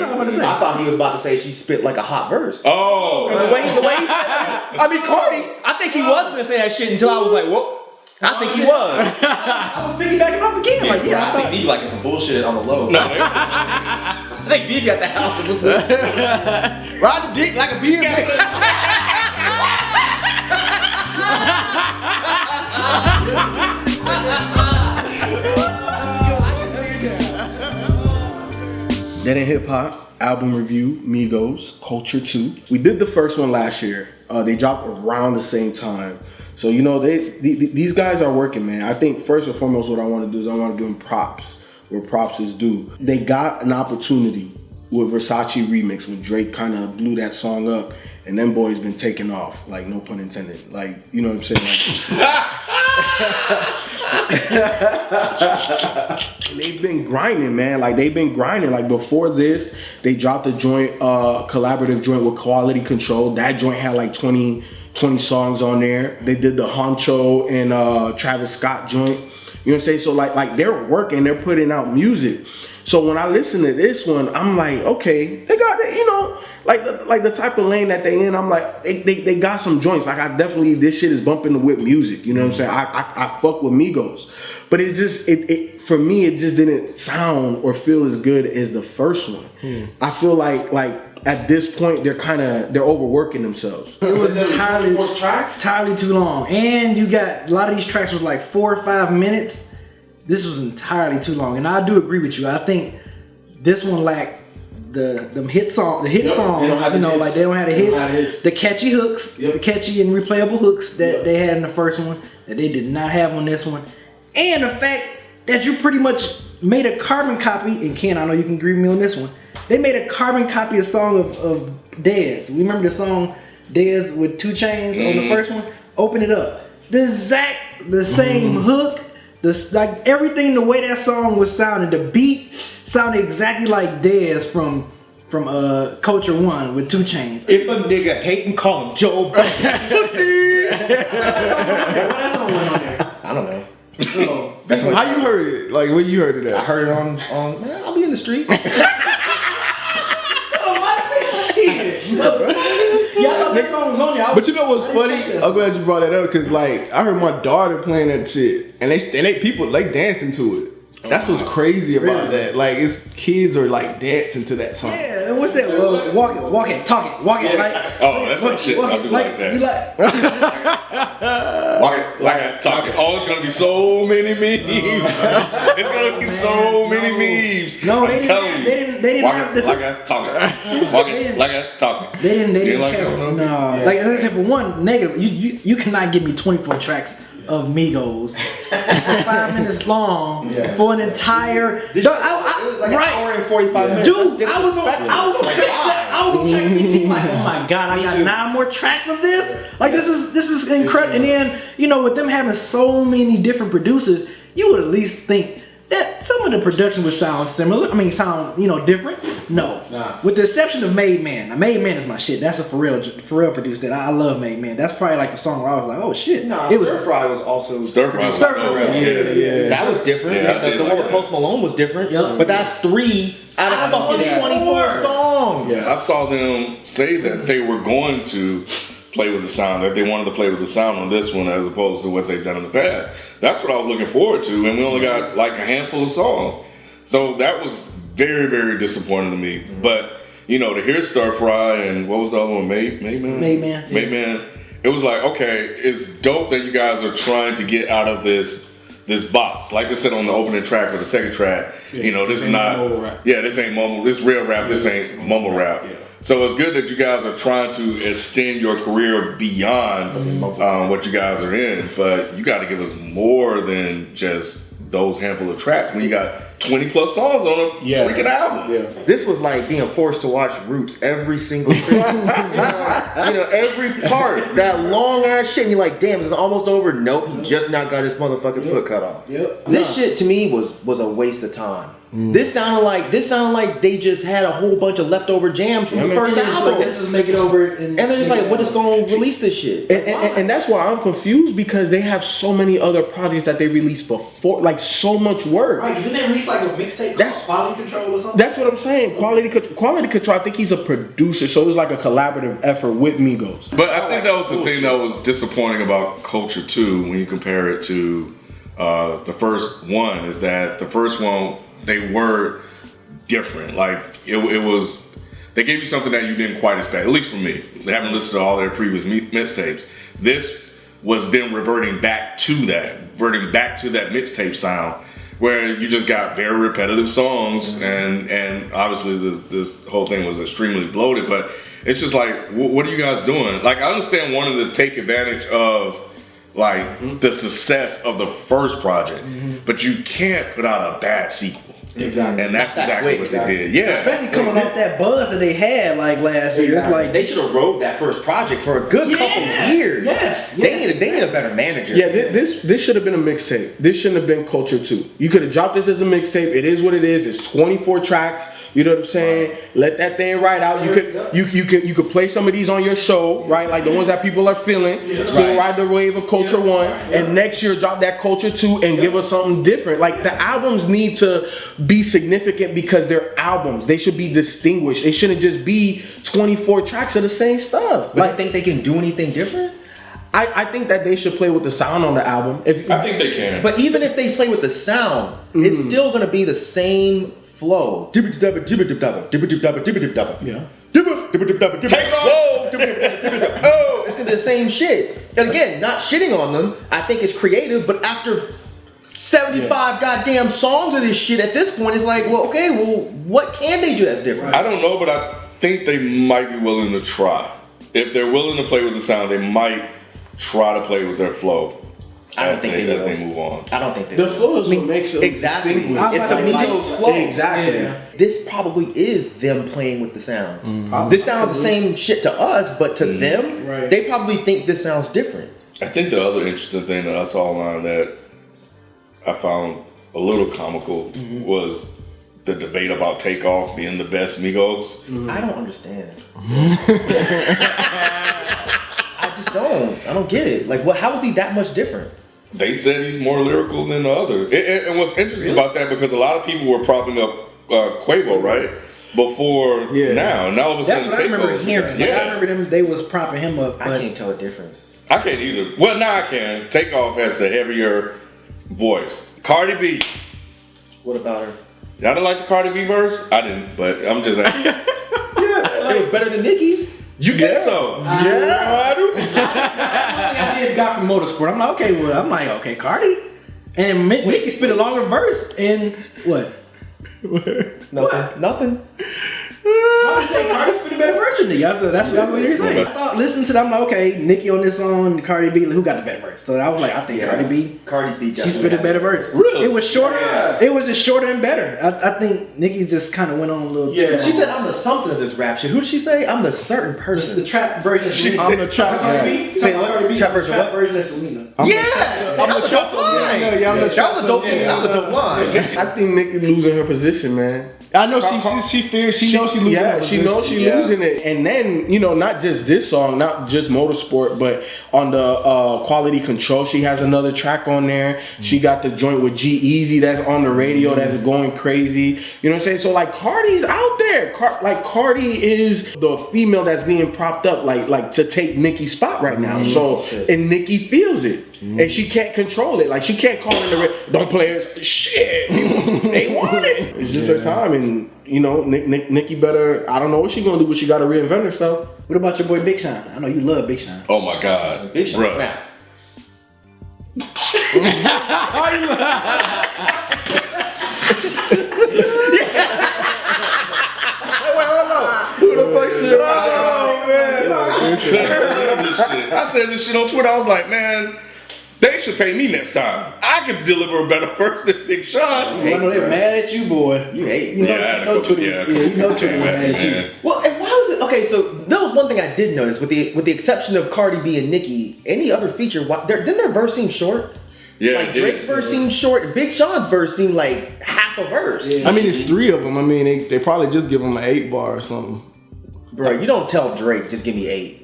about to say? I thought he was about to say she spit like a hot verse. Oh. The way I mean, Cardi, I think he was gonna say that shit until I was like, whoa. I think he was. I was piggybacking off again. Like, I think he like some bullshit on the low. No, I think Beezy at the house is listening. Ride the dick like a beer. Dead in Hip Hop album review, Migos Culture II. We did the first one last year. They dropped around the same time. So, you know, these guys are working, man. I think first and foremost what I want to do is I want to give them props where props is due. They got an opportunity with Versace Remix when Drake kind of blew that song up, and them boys been taking off, like, no pun intended. Like, you know what I'm saying? Like, they've been grinding, man. Like, they've been grinding. Like, before this, they dropped a joint, collaborative joint with Quality Control. That joint had like 20 songs on there. They did the Honcho and Travis Scott joint. You know what I'm saying? So like they're working, they're putting out music. So when I listen to this one, I'm like, okay, they got that, you know, like the type of lane that they in. I'm like, they got some joints. Like I definitely, this shit is bumping the whip music. You know what I'm saying? I fuck with Migos, but it's just it for me, it just didn't sound or feel as good as the first one. I feel like at this point they're overworking themselves. It was entirely too long, and you got a lot of these tracks was like 4 or 5 minutes. This was entirely too long, and I do agree with you. I think this one lacked the hit songs. You know, like they don't have the hits, the catchy hooks, the catchy and replayable hooks that they had in the first one that they did not have on this one, and the fact that you pretty much made a carbon copy. And Ken, I know you can agree with me on this one. They made a carbon copy of song of Dez. Remember the song Dez with 2 Chainz on the first one? Open it up. The same hook. Like everything, the way that song was sounding, the beat sounded exactly like Dez from Culture 1 with 2 Chainz. If a nigga hating, call him Joe Biden. What song went on there? I don't know. Oh, How you heard it? Like where you heard it at? I heard it on man, I'll be in the streets. Yeah, I thought that song was on there. But you know what's funny? I'm glad you brought that up because like I heard my daughter playing that shit, and they dancing to it. That's what's crazy about that. Like it's kids are like dancing to that song. Yeah, and what's that? Walk it, talk it. Like, Oh, that's my shit. I do like that. You like? Like I talk it. Oh, it's gonna be so many memes. It's gonna be so many memes. No, they telling didn't. They didn't Walk have it the. like I talk it. Walk it like I talk it. They didn't like care. that one? No, like as I said, for one negative, you cannot give me 24 tracks of Migos for 5 minutes long for an entire. It was like an hour and 45 minutes. Dude, I was on track 15 like, oh my god, I got 9 more tracks of this. Like this is incredible. And then, you know, with them having so many different producers, you would at least think that some of the production would sound similar. I mean, sound, you know, different. No. Nah. With the exception of Made Man. Now, Made Man is my shit. That's a for real producer that I love. Made Man. That's probably like the song where I was like, oh shit. No, it was Stir Fry was also Stir Fry. Yeah. That was different. Yeah, the one with Post Malone was different. Yep. But that's 3 out of fucking 24 songs. I saw them say that they were going to play with the sound, that they wanted to play with the sound on this one as opposed to what they've done in the past. That's what I was looking forward to, and we only got like a handful of songs. So that was very, very disappointing to me. But, you know, to hear Stir Fry and what was the other one, Made Man? Made Man. Made Man. It was like, okay, it's dope that you guys are trying to get out of this box. Like I said on the opening track or the second track, you know, this is not, this ain't mumble, this real rap, this ain't mumble rap. Yeah. So it's good that you guys are trying to extend your career beyond what you guys are in, but you got to give us more than just those handful of tracks when you got 20 plus songs on a freaking album. Yeah. This was like being forced to watch Roots every single thing. you know, every part, that long ass shit, and you're like, damn, is it almost over? Nope, he just now got his motherfucking foot cut off. This shit to me was a waste of time. This sounded like they just had a whole bunch of leftover jams from the first album. Like, this is making over, and they're just like, what is going to release this shit? And that's why I'm confused because they have so many other projects that they released before, like so much work. Right, didn't they release like a mixtape. That's quality control or something. That's what I'm saying. Quality control. I think he's a producer, so it was like a collaborative effort with Migos. But I think that was the thing that was disappointing about Culture 2 when you compare it to the first one, is that the first one, they were different. Like it was, they gave you something that you didn't quite expect, at least for me. They haven't listened to all their previous mixtapes. This was them reverting back to that mixtape sound, where you just got very repetitive songs, and obviously this whole thing was extremely bloated. But it's just like, what are you guys doing? Like, I understand wanting to take advantage of like the success of the first project, but you can't put out a bad sequel. Exactly. And that's exactly what they did. Yeah. Especially coming off that buzz that they had like last year. It's like they should have rode that first project for a good couple years. Yes. They need a better manager. Yeah, this should have been a mixtape. This shouldn't have been Culture 2. You could have dropped this as a mixtape. It is what it is. It's 24 tracks. You know what I'm saying? Right. Let that thing ride out. You could play some of these on your show, right? Like the ones that people are feeling. Still ride the wave of Culture 1, and next year drop that Culture 2 and give us something different. Like the albums need to be significant because they're albums. They should be distinguished. It shouldn't just be 24 tracks of the same stuff. But I think they can do anything different. I think that they should play with the sound on the album. I think they can. But even if they play with the sound, it's still gonna be the same flow. Yeah. Take off. Whoa. Oh, it's gonna be the same shit. And again, not shitting on them. I think it's creative, but after 75 goddamn songs of this shit at this point, it's like, well, okay, well, what can they do that's different? I don't know, but I think they might be willing to try. If they're willing to play with the sound, they might try to play with their flow. I don't think as they move on. I don't think they The will. flow is what makes it Exactly. It's distinguished. the Migos flow. Exactly. Yeah. This probably is them playing with the sound. This sounds the same shit to us, but to them, they probably think this sounds different. I think the other interesting thing that I saw online that I found a little comical was the debate about Takeoff being the best Migos. I don't understand. I just don't. I don't get it. Like, how is he that much different? They said he's more lyrical than the other. And what's interesting about that, because a lot of people were propping up Quavo, right? Before now. And all of a that's sudden, what I remember hearing. Like, I remember them, they was propping him up. I can't tell the difference. I can't either. Well, now I can. Takeoff has the heavier voice. Cardi B. What about her? Y'all didn't like the Cardi B verse? I didn't, but I'm just asking. It was better than Nicki's. You think so? Yeah, I do. I did got from Motorsport. I'm like, okay, Cardi. And Nicki spit a longer verse and what? Nothing. I was saying Cardi spit a better verse than Nicki. That's what you're saying. I thought, listening to them, I'm like, okay, Nicki on this song, Cardi B, who got the better verse? So I was like, I think Cardi B. She spit a better verse. Really? It was shorter. Yeah. It was just shorter and better. I think Nicki just kind of went on a little. Yeah. She said, "I'm the something of this rap shit." Who did she say? I'm the certain person. The trap version. I'm the trap Cardi B. Say what? Trap version. Trap version of Selena. That was a dope line. That was a dope line. I think Nicki losing her position, man. I know she fears. She knows she losing. Yeah, she knows she losing it. And then not just this song, not just Motorsport, but on the Quality Control, she has another track on there. She got the joint with G-Eazy that's on the radio that's going crazy. You know what I'm saying? So like Cardi's out there. Cardi is the female that's being propped up like to take Nicki's spot right now. So and Nicki feels it. And she can't control it. Like she can't call in the don't play it. Shit, they want it. It's just her time, and Nicki better. I don't know what she's gonna do, but she got to reinvent herself. What about your boy Big Sean? I know you love Big Sean. Oh my God, Big Sean snap. Who the fuck said? Oh man, I said this shit on Twitter. I was like, man, they should pay me next time. I can deliver a better verse than Big Sean. I know they're mad at you, boy. You hate me. Yeah, you know Twitter mad at you. Well, and why was it? Okay, so that was one thing I did notice with the exception of Cardi B and Nicki. Any other feature? Didn't their verse seem short? Yeah, like Drake's verse seemed short, and Big Sean's verse seemed like half a verse. Yeah. I mean, it's 3 of them. I mean, they probably just give them an 8 bar or something. Bro, you don't tell Drake just give me 8.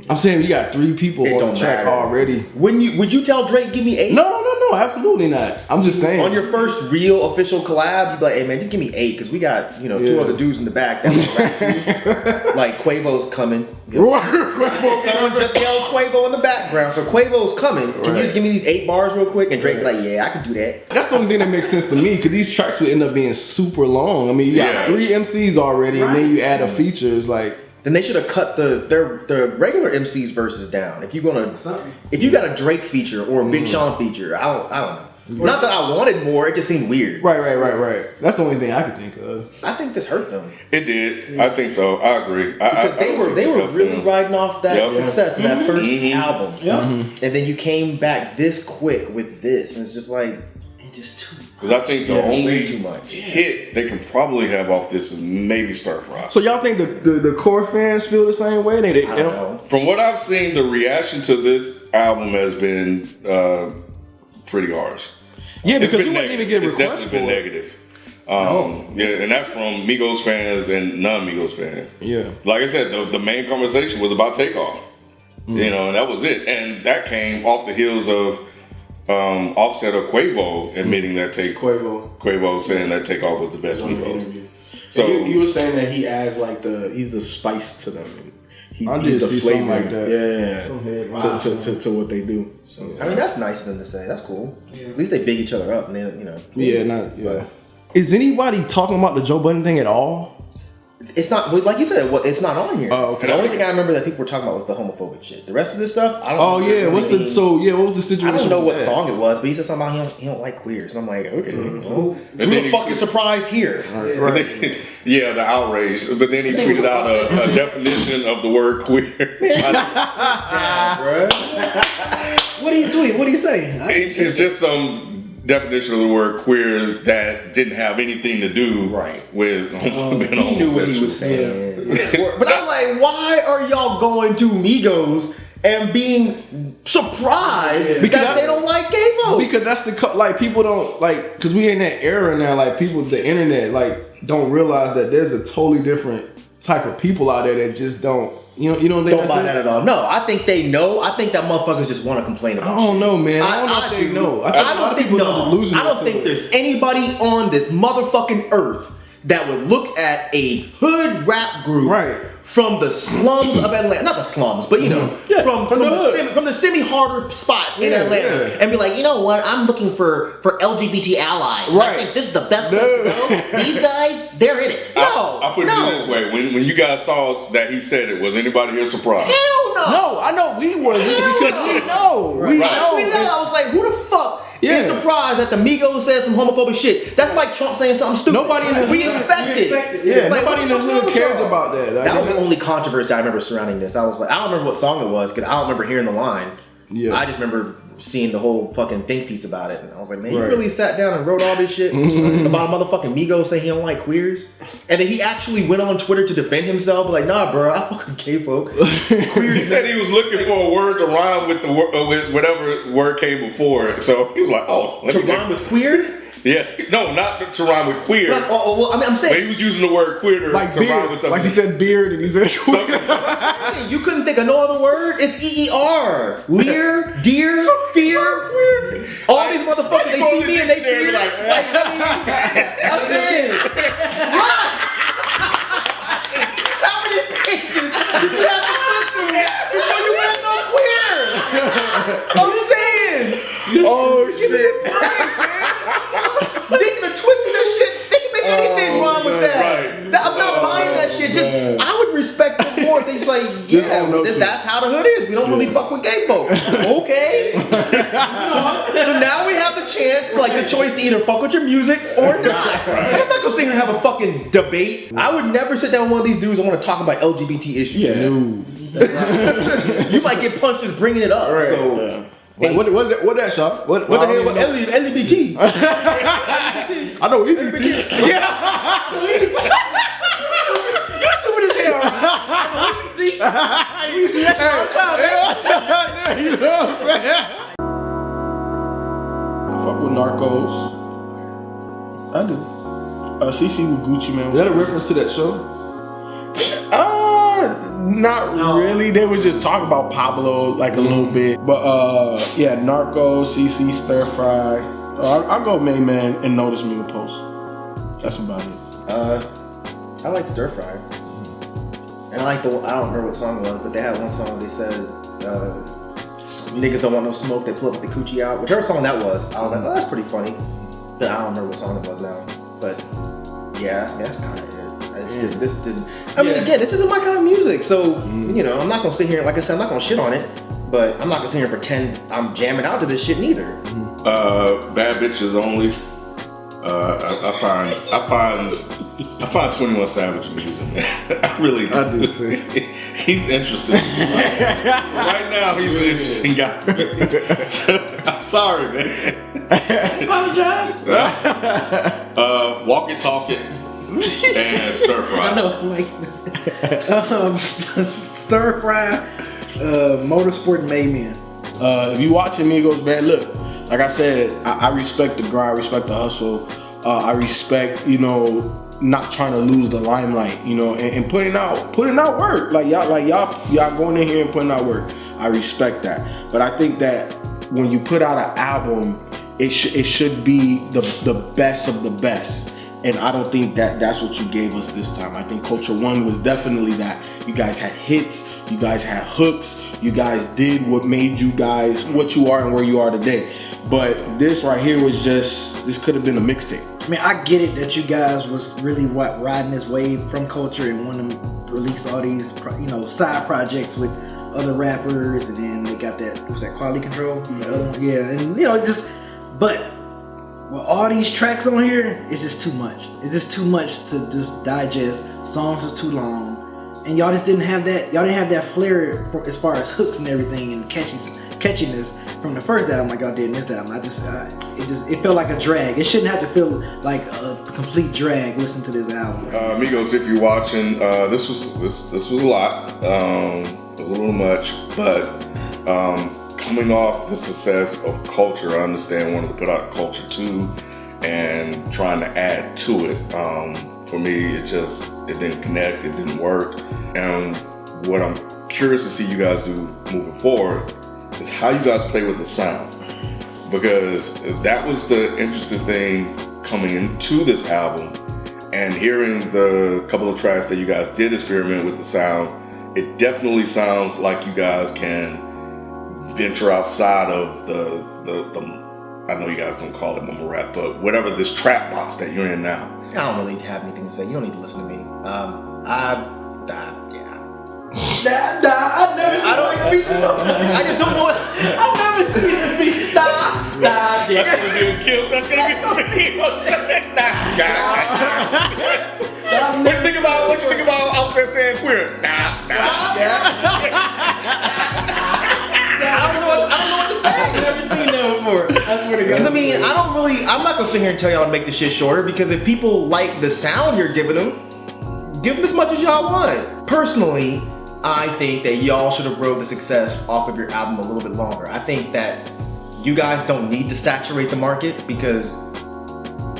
I'm saying you got 3 people on the track already. Would you tell Drake give me 8? No. No, absolutely not. I'm just saying. On your first real official collab, you'd be like, hey man, just give me 8 because we got, two other dudes in the back that will rap too. Like Quavo's coming. Someone just yelled Quavo in the background, so Quavo's coming. Can you just give me these 8 bars real quick? And Drake's like, yeah, I can do that. That's the only thing that makes sense to me because these tracks would end up being super long. I mean, you got 3 MCs already, and then you add a feature. It's like. Then they should have cut the regular MC's verses down. If you got a Drake feature or a Big Sean feature, I don't know. Not that I wanted more, it just seemed weird. Right. That's the only thing I could think of. I think this hurt them. It did. I think so. I agree. Because they were really riding off that success of that first album. Yeah. And then you came back this quick with this, and it's just like just too. Because I think the only way too much hit they can probably have off this is maybe Stir Fry. So y'all think the core fans feel the same way? They I don't know. From what I've seen, the reaction to this album has been pretty harsh. Yeah, because it's you wouldn't even get It's requests definitely been for it. negative. Yeah, and that's from Migos fans and non-Migos fans. Yeah. Like I said, the main conversation was about Takeoff. You know, and that was it. And that came off the heels of Offset or Quavo admitting that Quavo saying that Takeoff was the best Migos. So he was saying that he adds like he's the spice to them. He's the flavor like that. To what they do. So I mean, that's nice of them to say. That's cool. Yeah. At least they big each other up, and then Yeah. Is anybody talking about the Joe Budden thing at all? It's not like you said. It's not on here. Oh, okay. The only thing I remember that people were talking about was the homophobic shit. The rest of this stuff, I don't. Oh yeah, what was the situation? I don't know what song it was, but he said something about he don't like queers, and I'm like, okay, well, And who the fuck is surprised here? Right. Yeah, the outrage. But then he tweeted out a definition of the word queer. What do you tweet? What do you say? It's just some definition of the word queer that didn't have anything to do with being he knew what he was saying. But I'm like, why are y'all going to Migos and being surprised that they don't like gay folks? Because that's people don't because we in that era now, the internet don't realize that there's a totally different type of people out there that just don't don't buy that at all. No, I think they know. I think that motherfuckers just want to complain about I don't know, man. I don't know if they know. I don't think there's anybody on this motherfucking earth that would look at a hood rap group from the slums of Atlanta, not the slums, but from the semi-harder spots in Atlanta, and be like, you know what? I'm looking for LGBT allies. I think this is the best place to go. These guys, they're in it. I'll put it this way: when you guys saw that he said it, was anybody here surprised? Hell no. No, I know we were because we know. I tweeted out. I was like, who the fuck is surprised that the Migos said some homophobic shit? That's like Trump saying something stupid. Nobody in the we expect it. Yeah, nobody in the hood cares about that. That was the only controversy I remember surrounding this. I was like, I don't remember what song it was because I don't remember hearing the line. Yeah. I just remember seeing the whole fucking think piece about it, and I was like, man, he really sat down and wrote all this shit about a motherfucking Migos saying he don't like queers, and then he actually went on Twitter to defend himself, like, nah, bro, I fucking gay folk. Queers. He said he was looking for a word to rhyme with with whatever word came before it, so he was like, to rhyme with queer. Yeah, no, not to rhyme with queer. Well, I mean, I'm saying. But he was using the word queer to rhyme with something. Like he said beard and he said queer. You couldn't think of no other word? It's EER. Leer, deer, fear. All these motherfuckers, they see me and they fear. I'm saying. How many pages did you have to flip through before you went no queer? I'm saying. Oh shit. They can have twisted that shit. They can make anything wrong with that. I'm not buying that shit. I would respect them more if they like, that's how the hood is. We don't really fuck with gay folks. Okay. So now we have the chance, the choice to either fuck with your music or not. I'm not gonna sit here and have a fucking debate. I would never sit down with one of these dudes and want to talk about LGBT issues. Yeah. You might get punched just bringing it up. Right. So. Like, what that shot? What the hell? What LGBT? I know EBT. Yeah. You stupid as hell. EBT. We used to do that shit all the time. You know what I'm saying? I fuck with Narcos. I do. CC with Gucci Mane. Is that a reference to that show? Not really. They was just talking about Pablo like a little bit. But yeah, Narco, CC, Stir Fry. I'll go Main Man and Notice Me with Post. That's about it. I like Stir Fry. And I like I don't remember what song it was, but they had one song they said, niggas don't want no smoke, they pull up with the coochie out. Whichever song that was, I was like, oh, that's pretty funny. But I don't remember what song it was now. But yeah, that's kind of it. This didn't. I mean, again, this isn't my kind of music, so you know, I'm not gonna sit here. Like I said, I'm not gonna shit on it, but I'm not gonna sit here and pretend I'm jamming out to this shit neither. Bad Bitches Only. I find 21 Savage amusing, man. I really do. I do too. He's interesting. Right now, he's an interesting guy. I'm sorry, man. Apologize. Walk It, Talk It, and Stir Fry. I know, like Stir Fry, Motorsport Made Man. If you watching Migos, man, look, like I said, I respect the grind, I respect the hustle. I respect, you know, not trying to lose the limelight, you know, and putting out work. Like y'all going in here and putting out work. I respect that. But I think that when you put out an album, it should be the best of the best. And I don't think that's what you gave us this time. I think Culture 1 was definitely that. You guys had hits, you guys had hooks, you guys did what made you guys what you are and where you are today. But this right here was this could have been a mixtape. I mean, I get it that you guys was really riding this wave from Culture and wanting to release all these, you know, side projects with other rappers, and then they got that, was that Quality Control? The other one, yeah, and you know, but with all these tracks on here, it's just too much. It's just too much to just digest. Songs are too long, and y'all just didn't have that. Y'all didn't have that flair as far as hooks and everything and catchiness from the first album like y'all did in this album. It felt like a drag. It shouldn't have to feel like a complete drag listening to this album. Migos, if you're watching, this was a lot. It was a little much, but coming off the success of Culture, I understand wanting to put out Culture 2 and trying to add to it. For me, it didn't connect, it didn't work. And what I'm curious to see you guys do moving forward is how you guys play with the sound. Because that was the interesting thing coming into this album, and hearing the couple of tracks that you guys did experiment with the sound, it definitely sounds like you guys can venture outside of the I know you guys don't call it mumble rap, but whatever this trap box that you're in now. I don't really have anything to say. You don't need to listen to me. I just don't know what. I've never seen it be That's gonna be killed. That's gonna be What you think about Offset saying queer? I don't know what to say. I've never seen that before. I swear to God. Because I mean, I'm not gonna sit here and tell y'all to make this shit shorter, because if people like the sound you're giving them, give them as much as y'all want. Personally, I think that y'all should have rode the success off of your album a little bit longer. I think that you guys don't need to saturate the market, because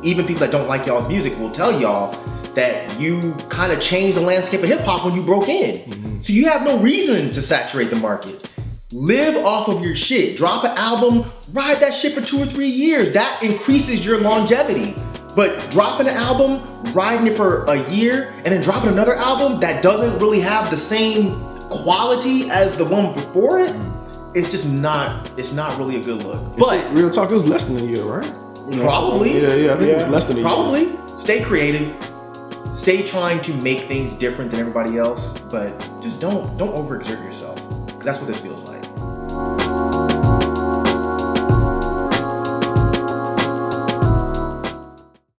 even people that don't like y'all's music will tell y'all that you kind of changed the landscape of hip hop when you broke in. Mm-hmm. So you have no reason to saturate the market. Live off of your shit. Drop an album, ride that shit for 2 or 3 years. That increases your longevity. But dropping an album, riding it for a year, and then dropping another album that doesn't really have the same quality as the one before it, it's just not, it's not really a good look. But real talk, it was less than a year, right? Probably. Yeah, I think it was less than a year. Probably. Stay creative. Stay trying to make things different than everybody else, but just don't overexert yourself. Because that's what this feels like.